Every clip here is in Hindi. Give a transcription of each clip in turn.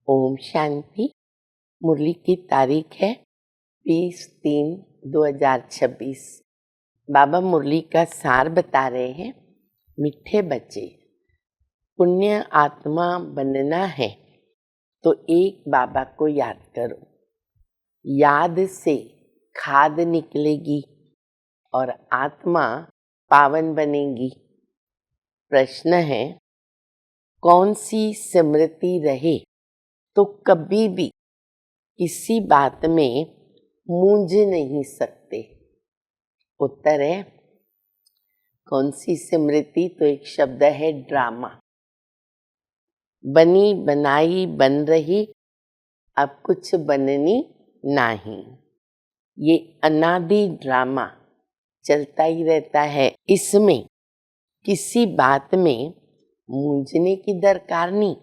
ओम शांति। मुरली की तारीख है 20-3-2026। बाबा मुरली का सार बता रहे हैं। मिठे बच्चे, पुण्य आत्मा बनना है तो एक बाबा को याद करो। याद से खाद निकलेगी और आत्मा पावन बनेगी। प्रश्न है, कौन सी स्मृति रहे तो कभी भी किसी बात में मूंझ नहीं सकते। उत्तर है, कौन सी स्मृति? तो एक शब्द है ड्रामा। बनी बनाई बन रही, अब कुछ बननी नहीं। ये अनादि ड्रामा चलता ही रहता है। इसमें किसी बात में मूंझने की दरकार नहीं।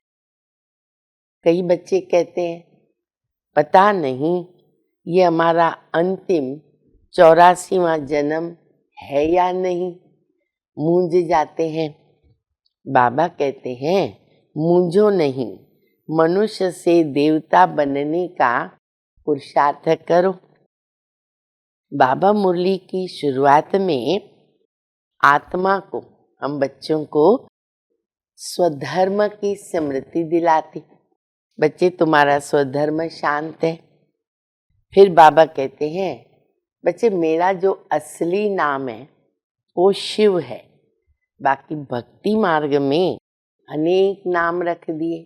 कई बच्चे कहते हैं, पता नहीं ये हमारा अंतिम 84वां जन्म है या नहीं, मूंझ जाते हैं। बाबा कहते हैं, मूंझो नहीं, मनुष्य से देवता बनने का पुरुषार्थ करो। बाबा मुरली की शुरुआत में आत्मा को, हम बच्चों को स्वधर्म की स्मृति दिलाती। बच्चे, तुम्हारा स्वधर्म शांत है। फिर बाबा कहते हैं, बच्चे मेरा जो असली नाम है वो शिव है। बाकी भक्ति मार्ग में अनेक नाम रख दिए।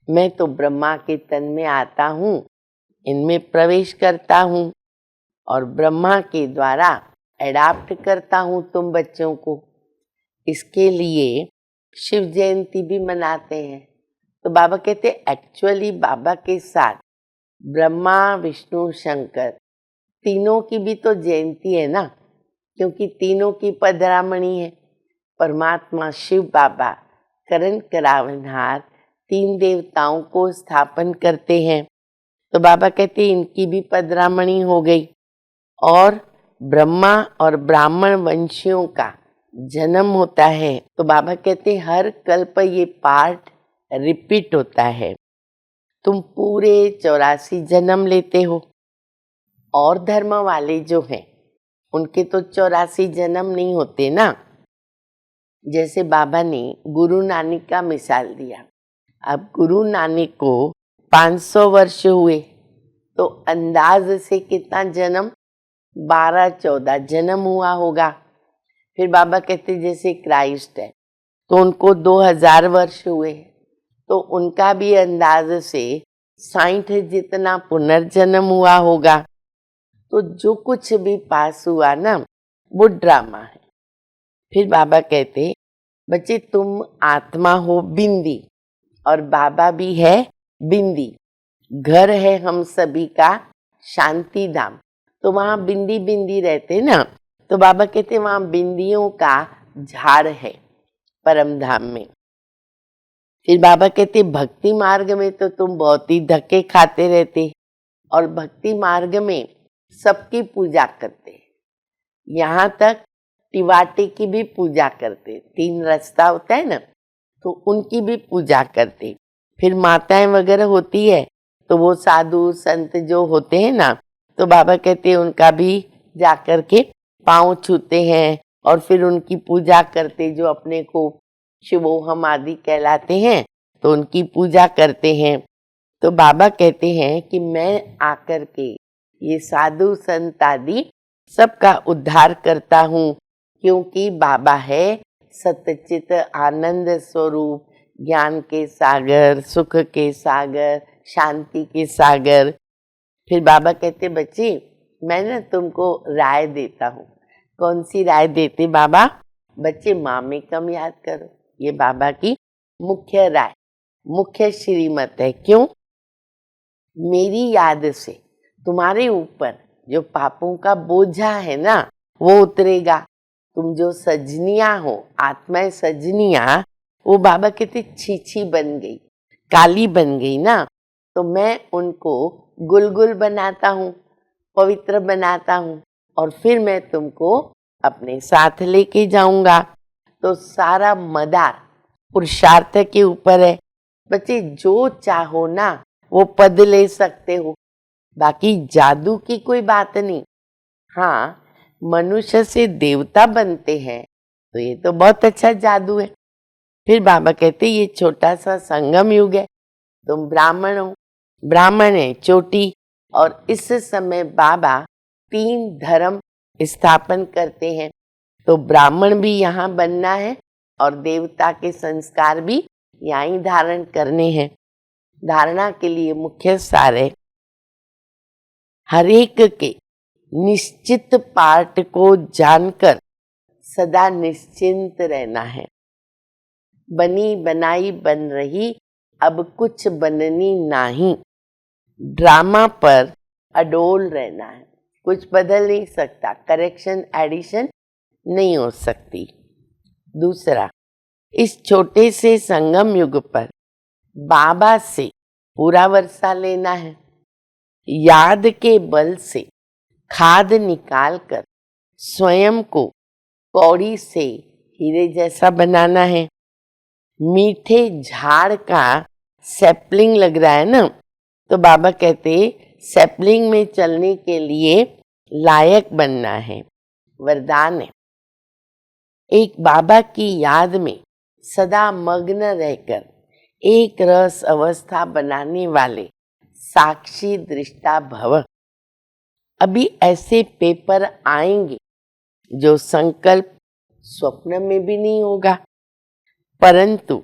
मैं तो ब्रह्मा के तन में आता हूँ, इनमें प्रवेश करता हूँ और ब्रह्मा के द्वारा एडाप्ट करता हूँ तुम बच्चों को। इसके लिए शिव जयंती भी मनाते हैं। तो बाबा कहते एक्चुअली बाबा के साथ ब्रह्मा विष्णु शंकर तीनों की भी तो जयंती है ना, क्योंकि तीनों की पधरामणि है। परमात्मा शिव बाबा करण करावनहार तीन देवताओं को स्थापन करते हैं। तो बाबा कहते इनकी भी पधरामणि हो गई और ब्रह्मा और ब्राह्मण वंशियों का जन्म होता है। तो बाबा कहते हर कल्प ये पार्ट रिपीट होता है। तुम पूरे 84 जन्म लेते हो। और धर्म वाले जो हैं उनके तो 84 जन्म नहीं होते ना। जैसे बाबा ने गुरु नानक का मिसाल दिया। अब गुरु नानक को 500 वर्ष हुए तो अंदाज से कितना जन्म? 12-14 जन्म हुआ होगा। फिर बाबा कहते जैसे क्राइस्ट है तो उनको 2000 वर्ष हुए तो उनका भी अंदाज से 60 जितना पुनर्जन्म हुआ होगा। तो जो कुछ भी पास हुआ ना वो ड्रामा है। फिर बाबा कहते बच्चे तुम आत्मा हो बिंदी और बाबा भी है बिंदी। घर है हम सभी का शांति धाम। तो वहाँ बिंदी बिंदी रहते ना। तो बाबा कहते वहाँ बिंदियों का झाड़ है परम धाम में। फिर बाबा कहते भक्ति मार्ग में तो तुम बहुत ही धक्के खाते रहते और भक्ति मार्ग में सबकी पूजा करते। यहाँ तक टिवाटे की भी पूजा करते। 3 रास्ता होता है ना, तो उनकी भी पूजा करते। फिर माताएं वगैरह होती है तो वो साधु संत जो होते हैं ना, तो बाबा कहते हैं उनका भी जा कर के पाँव छूते हैं और फिर उनकी पूजा करते। जो अपने को शिवोहम आदि कहलाते हैं तो उनकी पूजा करते हैं। तो बाबा कहते हैं कि मैं आकर के ये साधु संत आदि सबका उद्धार करता हूँ, क्योंकि बाबा है सतचित आनंद स्वरूप, ज्ञान के सागर, सुख के सागर, शांति के सागर। फिर बाबा कहते बच्चे मैं ना तुमको राय देता हूँ। कौन सी राय देते बाबा? बच्चे माँ में कम याद करो। ये बाबा की मुख्य राय, मुख्य श्रीमत है। क्यों? मेरी याद से तुम्हारे ऊपर जो पापों का बोझा है ना वो उतरेगा। तुम जो सजनिया हो, आत्माएं सजनिया, वो बाबा कहते छीछी बन गई, काली बन गई ना। तो मैं उनको गुलगुल बनाता हूँ, पवित्र बनाता हूँ और फिर मैं तुमको अपने साथ लेके जाऊंगा। तो सारा मदार पुरुषार्थ के ऊपर है। बच्चे जो चाहो ना वो पद ले सकते हो, बाकी जादू की कोई बात नहीं। हाँ, मनुष्य से देवता बनते हैं तो ये तो बहुत अच्छा जादू है। फिर बाबा कहते ये छोटा सा संगम युग है, तुम ब्राह्मण हो, ब्राह्मण है चोटी। और इस समय बाबा 3 धर्म स्थापन करते हैं, तो ब्राह्मण भी यहाँ बनना है और देवता के संस्कार भी यहाँ ही धारण करने हैं। धारणा के लिए मुख्य सार है, हर एक के निश्चित पार्ट को जानकर सदा निश्चिंत रहना है। बनी बनाई बन रही, अब कुछ बननी नहीं। ड्रामा पर अडोल रहना है, कुछ बदल नहीं सकता, करेक्शन एडिशन नहीं हो सकती। दूसरा, इस छोटे से संगम युग पर बाबा से पूरा वर्षा लेना है। याद के बल से खाद निकालकर स्वयं को कौड़ी से हीरे जैसा बनाना है। मीठे झाड़ का सैपलिंग लग रहा है ना, तो बाबा कहते सैपलिंग में चलने के लिए लायक बनना है, वरदान है। एक बाबा की याद में सदा मग्न रहकर एक रस अवस्था बनाने वाले साक्षी दृष्टा भव। अभी ऐसे पेपर आएंगे जो संकल्प स्वप्न में भी नहीं होगा, परंतु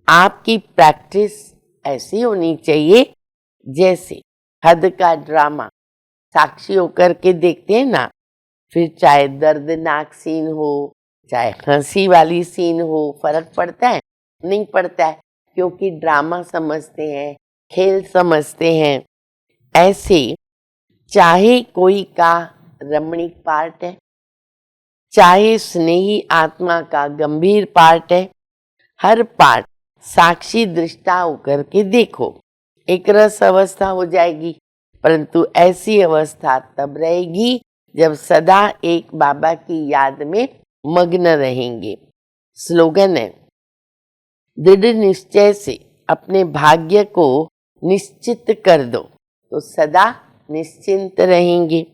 आपकी प्रैक्टिस ऐसी होनी चाहिए जैसे हद का ड्रामा साक्षी होकर के देखते हैं ना, फिर चाहे दर्दनाक सीन हो चाहे हंसी वाली सीन हो, फर्क पड़ता है? नहीं पड़ता है, क्योंकि ड्रामा समझते हैं, खेल समझते हैं। ऐसे चाहे कोई का रमणीक पार्ट है, चाहे स्नेही आत्मा का गंभीर पार्ट है, हर पार्ट साक्षी दृष्टा होकर के देखो, एक रस अवस्था हो जाएगी। परंतु ऐसी अवस्था तब रहेगी जब सदा एक बाबा की याद में मग्न रहेंगे। स्लोगन है, दृढ़ निश्चय से अपने भाग्य को निश्चित कर दो तो सदा निश्चिंत रहेंगे।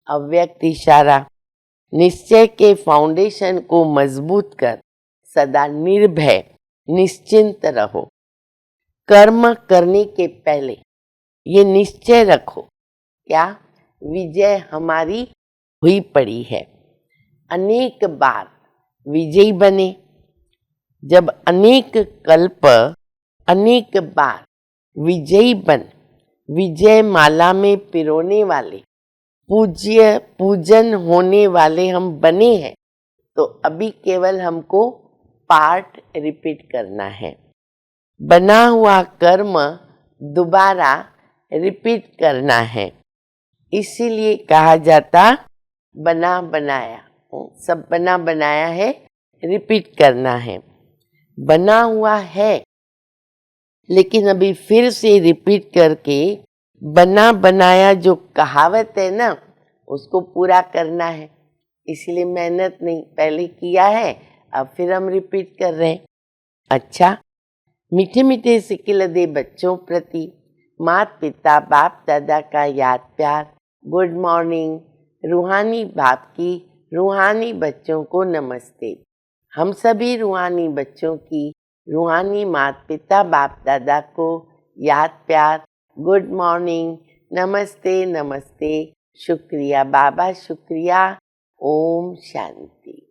अव्यक्त इशारा, निश्चय के फाउंडेशन को मजबूत कर सदा निर्भय निश्चिंत रहो। कर्म करने के पहले ये निश्चय रखो, क्या विजय हमारी हुई पड़ी है। अनेक बार विजयी बने। जब अनेक कल्प अनेक बार विजयी बन विजय माला में पिरोने वाले पूज्य पूजन होने वाले हम बने हैं, तो अभी केवल हमको पार्ट रिपीट करना है। बना हुआ कर्म दोबारा रिपीट करना है। इसीलिए कहा जाता बना बनाया, सब बना बनाया है, रिपीट करना है। बना हुआ है लेकिन अभी फिर से रिपीट करके बना बनाया जो कहावत है ना, उसको पूरा करना है। इसलिए मेहनत नहीं, पहले किया है अब फिर हम रिपीट कर रहे हैं। अच्छा, मीठे मीठे सिक्के दे बच्चों प्रति माता पिता बाप दादा का याद प्यार। Good morning. रूहानी बाप की रूहानी बच्चों को नमस्ते। हम सभी रूहानी बच्चों की रूहानी माता पिता बाप दादा को याद प्यार। गुड मॉर्निंग, नमस्ते नमस्ते, शुक्रिया बाबा शुक्रिया। ओम शांति।